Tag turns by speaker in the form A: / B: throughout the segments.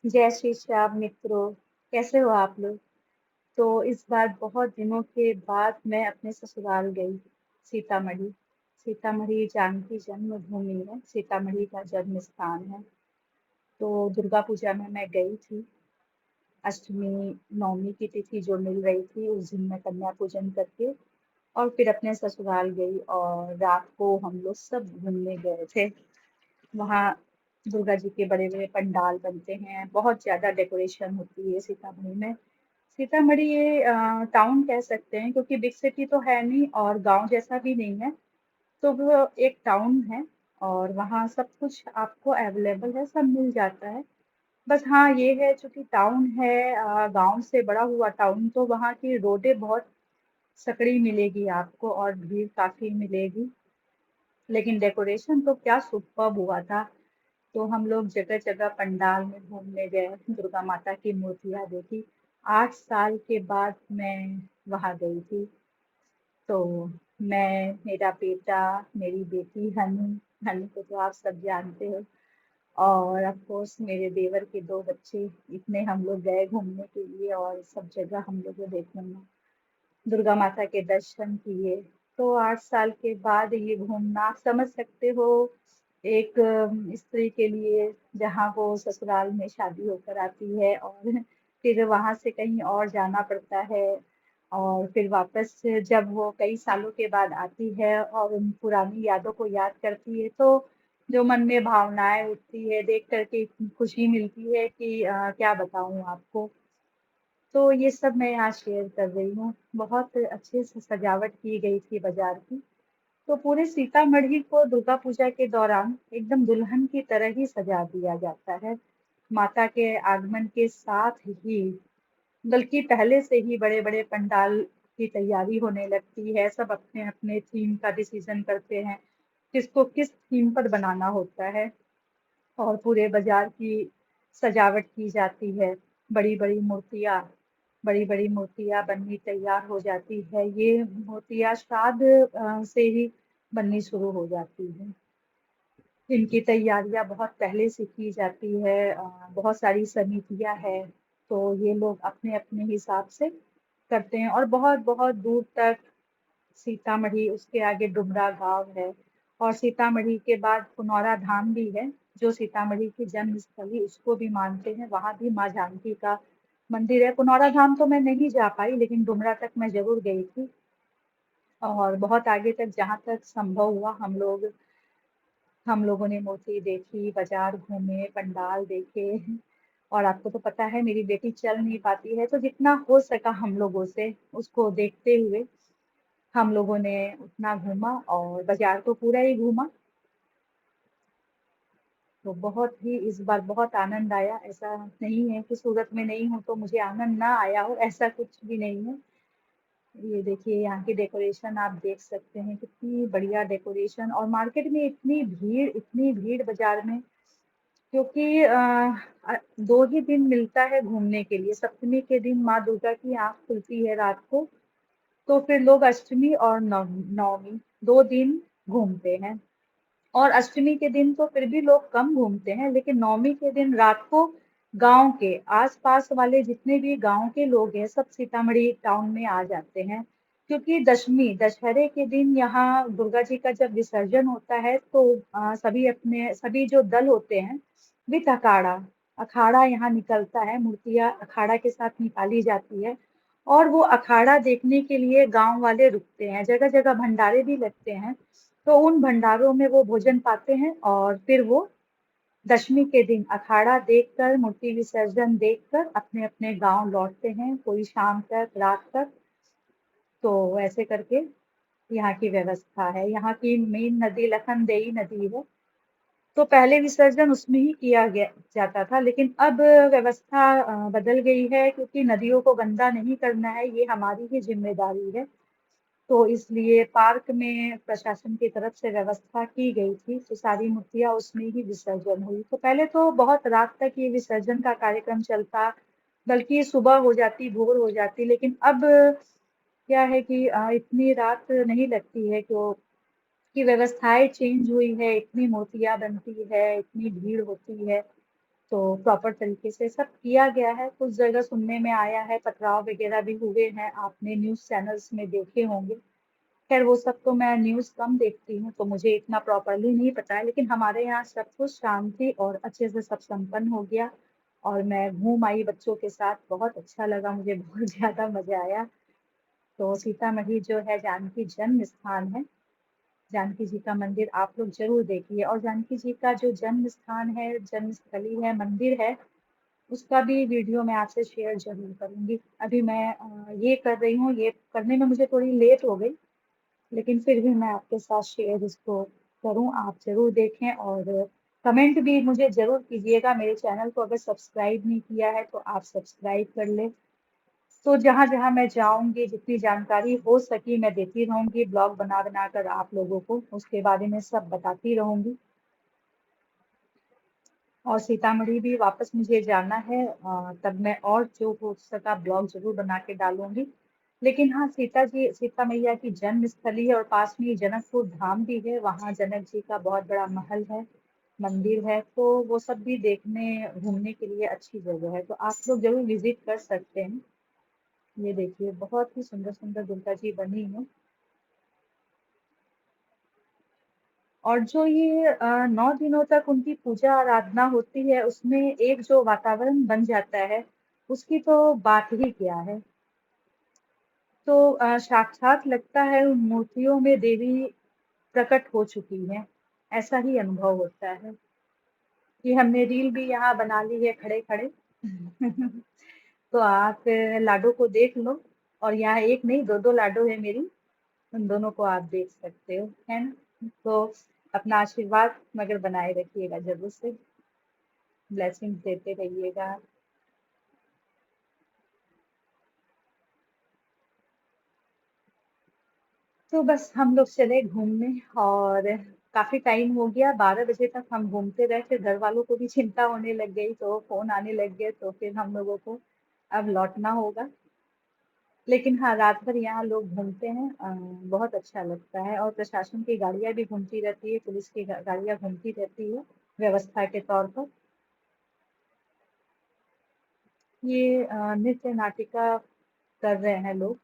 A: जय श्री श्याम मित्रों। कैसे हो आप लोग? तो इस बार बहुत दिनों के बाद मैं अपने ससुराल गई, सीतामढ़ी। सीतामढ़ी जानकी जन्मभूमि है, सीतामढ़ी का जन्म स्थान है। तो दुर्गा पूजा में मैं गई थी। अष्टमी नवमी की तिथि जो मिल रही थी उस दिन मैं कन्या पूजन करके और फिर अपने ससुराल गई, और रात को हम लोग सब घूमने गए थे। वहाँ दुर्गा जी के बड़े बड़े पंडाल बनते हैं, बहुत ज्यादा डेकोरेशन होती है सीतामढ़ी में। सीतामढ़ी ये टाउन कह सकते हैं, क्योंकि बिग सिटी तो है नहीं और गांव जैसा भी नहीं है। तो वो एक टाउन है, और वहाँ सब कुछ आपको अवेलेबल है, सब मिल जाता है। बस हाँ ये है, चूंकि टाउन है, गांव से बड़ा हुआ टाउन, तो वहाँ की रोडें बहुत सकड़ी मिलेगी आपको और भीड़ काफी मिलेगी। लेकिन डेकोरेशन तो क्या सुपर्ब हुआ था। तो हम लोग जगह जगह पंडाल में घूमने गए, दुर्गा माता की मूर्तियां देखी। 8 साल के बाद मैं वहां गई थी। तो मैं, मेरा बेटा, मेरी बेटी हनी, हनी को तो आप सब जानते हो, और ऑफ कोर्स मेरे देवर के 2 बच्चे। इतने हम लोग गए घूमने के लिए और सब जगह हम लोगों ने देखने में दुर्गा माता के दर्शन किए। तो 8 साल के बाद ये घूमना, आप समझ सकते हो, एक स्त्री के लिए, जहाँ वो ससुराल में शादी होकर आती है और फिर वहां से कहीं और जाना पड़ता है, और फिर वापस जब वो कई सालों के बाद आती है और उन पुरानी यादों को याद करती है, तो जो मन में भावनाएं उठती है देख करके इतनी खुशी मिलती है कि क्या बताऊं आपको। तो ये सब मैं यहाँ शेयर कर रही हूँ। बहुत अच्छे से सजावट की गई थी बाजार की। तो पूरे सीतामढ़ी को दुर्गा पूजा के दौरान एकदम दुल्हन की तरह ही सजा दिया जाता है। माता के आगमन के साथ ही, बल्कि पहले से ही बड़े बड़े पंडाल की तैयारी होने लगती है। सब अपने अपने थीम का डिसीजन करते हैं, किसको किस थीम पर बनाना होता है, और पूरे बाजार की सजावट की जाती है। बड़ी बड़ी मूर्तियाँ बड़ी बड़ी मूर्तियाँ बननी तैयार हो जाती है। ये मूर्तियाँ श्राद्ध से ही बननी शुरू हो जाती है। इनकी तैयारियां बहुत पहले से की जाती है। बहुत सारी समितियां हैं, तो ये लोग अपने अपने हिसाब से करते हैं। और बहुत बहुत दूर तक सीतामढ़ी, उसके आगे डुमरा गांव है, और सीतामढ़ी के बाद पुनौरा धाम भी है, जो सीतामढ़ी की जन्म स्थली उसको भी मानते हैं। वहां भी माँ जानकी का मंदिर है। पुनौरा धाम तो मैं नहीं जा पाई, लेकिन डुमरा तक मैं जरूर गई थी। और बहुत आगे तक जहाँ तक संभव हुआ, हम लोगों ने मूर्ति देखी, बाजार घूमे, पंडाल देखे। और आपको तो पता है मेरी बेटी चल नहीं पाती है, तो जितना हो सका हम लोगों से उसको देखते हुए हम लोगों ने उतना घूमा, और बाजार तो पूरा ही घूमा। तो बहुत ही इस बार बहुत आनंद आया। ऐसा नहीं है कि सूरत में नहीं हूँ तो मुझे आनंद ना आया हो, ऐसा कुछ भी नहीं है। ये देखिए यहाँ की डेकोरेशन आप देख सकते हैं, कितनी बढ़िया डेकोरेशन। और मार्केट में इतनी भीड़ बाजार में, क्योंकि 2 ही दिन मिलता है घूमने के लिए। सप्तमी के दिन माँ दुर्गा की आंख खुलती है रात को, तो फिर लोग अष्टमी और नवमी 2 दिन घूमते हैं। और अष्टमी के दिन तो फिर भी लोग कम घूमते हैं, लेकिन नवमी के दिन रात को गांव के आसपास वाले जितने भी गांव के लोग हैं सब सीतामढ़ी टाउन में आ जाते हैं। क्योंकि दशमी दशहरे के दिन यहाँ दुर्गा जी का जब विसर्जन होता है, तो सभी जो दल होते हैं विद अखाड़ा, अखाड़ा यहाँ निकलता है, मूर्तियां अखाड़ा के साथ निकाली जाती है। और वो अखाड़ा देखने के लिए गांव वाले रुकते हैं, जगह जगह भंडारे भी लगते हैं। तो उन भंडारों में वो भोजन पाते हैं, और फिर वो दशमी के दिन अखाड़ा देखकर, मूर्ति विसर्जन देखकर अपने अपने गांव लौटते हैं, कोई शाम तक, रात तक। तो ऐसे करके यहाँ की व्यवस्था है। यहाँ की मेन नदी लखनदेई नदी है। तो पहले विसर्जन उसमें ही किया गया जाता था, लेकिन अब व्यवस्था बदल गई है, क्योंकि नदियों को गंदा नहीं करना है, ये हमारी ही जिम्मेदारी है। तो इसलिए पार्क में प्रशासन की तरफ से व्यवस्था की गई थी, तो सारी मूर्तियां उसमें ही विसर्जन हुई। तो पहले तो बहुत रात तक ये विसर्जन का कार्यक्रम चलता, बल्कि सुबह हो जाती, भोर हो जाती। लेकिन अब क्या है कि इतनी रात नहीं लगती है, कि व्यवस्थाएं चेंज हुई है, इतनी मूर्तियां बनती है, इतनी भीड़ होती है। तो प्रॉपर तरीके से सब किया गया है। कुछ जगह सुनने में आया है पथराव वगैरह भी हुए हैं, आपने न्यूज़ चैनल्स में देखे होंगे। खैर वो सब तो मैं न्यूज़ कम देखती हूँ, तो मुझे इतना प्रॉपरली नहीं पता है, लेकिन हमारे यहाँ सब कुछ शांति और अच्छे से सब संपन्न हो गया और मैं घूम आई बच्चों के साथ, बहुत अच्छा लगा, मुझे बहुत ज़्यादा मज़ा आया। तो सीतामढ़ी जो है जानकी जन्म स्थान है, जानकी जी का मंदिर आप लोग ज़रूर देखिए और जानकी जी का जो जन्म स्थान है, जन्मस्थली है, मंदिर है, उसका भी वीडियो मैं आपसे शेयर ज़रूर करूँगी। अभी मैं ये कर रही हूँ, ये करने में मुझे थोड़ी लेट हो गई, लेकिन फिर भी मैं आपके साथ शेयर इसको करूँ, आप ज़रूर देखें और कमेंट भी मुझे ज़रूर कीजिएगा। मेरे चैनल को अगर सब्सक्राइब नहीं किया है, तो आप सब्सक्राइब कर लें। तो जहाँ-जहाँ मैं जाऊँगी, जितनी जानकारी हो सकी मैं देती रहूँगी, ब्लॉग बना-बना कर आप लोगों को उसके बारे में सब बताती रहूँगी। और सीतामढ़ी भी वापस मुझे जाना है, तब मैं और जो हो सका ब्लॉग ज़रूर बना के डालूँगी। लेकिन हाँ, सीता मैया की जन्मस्थली है और पास में ही जनकपुर धाम भी है, वहाँ जनक जी का बहुत बड़ा महल है, मंदिर है, तो वो सब भी देखने, घूमने के लिए अच्छी जगह है, तो आप लोग ज़रूर विज़िट कर सकते हैं। ये देखिए बहुत ही सुंदर-सुंदर दुर्गा जी बनी हैं। और जो ये 9 दिनों तक उनकी पूजा आराधना होती है, उसमें एक जो वातावरण बन जाता है, उसकी तो बात ही क्या है। तो साक्षात लगता है उन मूर्तियों में देवी प्रकट हो चुकी हैं, ऐसा ही अनुभव होता है। कि हमने रील भी यहाँ बना ली है खड़े-खड़े। तो आप लाडो को देख लो और यहाँ एक नहीं 2-2 लाडो है मेरी, उन दोनों को आप देख सकते हो, है ना? तो अपना आशीर्वाद मगर बनाए रखिएगा ज़रूर से, ब्लेसिंग्स देते रहिएगा। तो बस हम लोग चले घूमने और काफ़ी टाइम हो गया, 12 बजे तक हम घूमते रहे, फिर घर वालों को भी चिंता होने लग गई, तो फ़ोन आने लग गए, तो फिर हम लोगों को अब लौटना होगा। लेकिन हाँ, रात भर यहाँ लोग घूमते हैं, बहुत अच्छा लगता है और प्रशासन की गाड़ियाँ भी घूमती रहती है, पुलिस की गाड़ियाँ घूमती रहती है, व्यवस्था के तौर पर। ये नृत्य नाटिका कर रहे हैं लोग,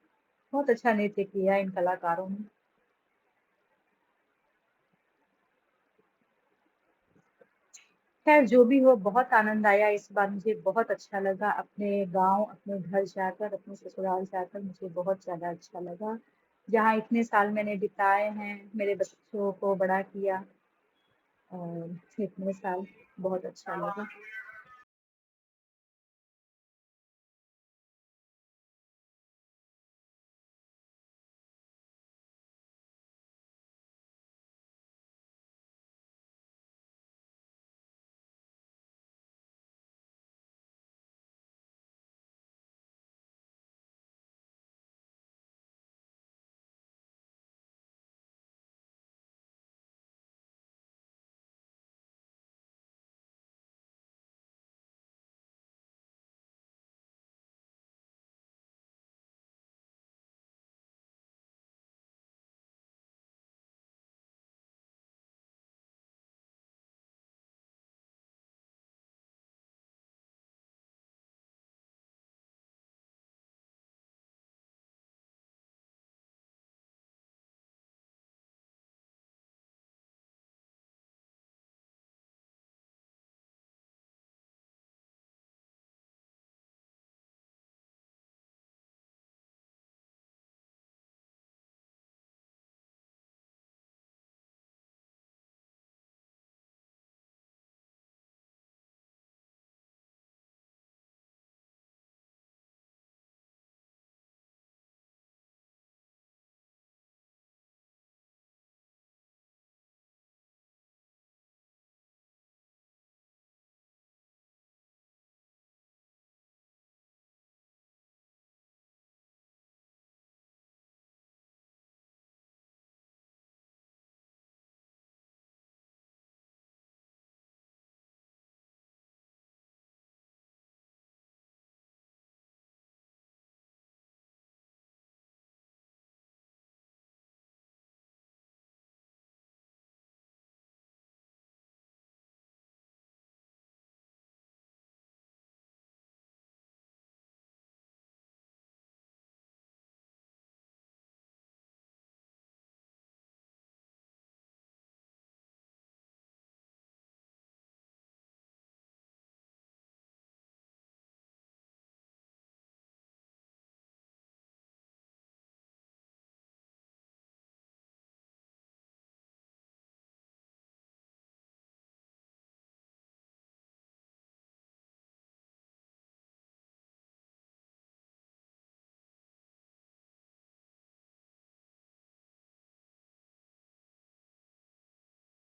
A: बहुत अच्छा नृत्य किया है इन कलाकारों ने। खैर जो भी हो बहुत आनंद आया इस बार, मुझे बहुत अच्छा लगा अपने गाँव, अपने घर जाकर, अपने ससुराल जाकर मुझे बहुत ज़्यादा अच्छा लगा। जहाँ इतने साल मैंने बिताए हैं, मेरे बच्चों को बड़ा किया और इतने साल बहुत अच्छा लगा।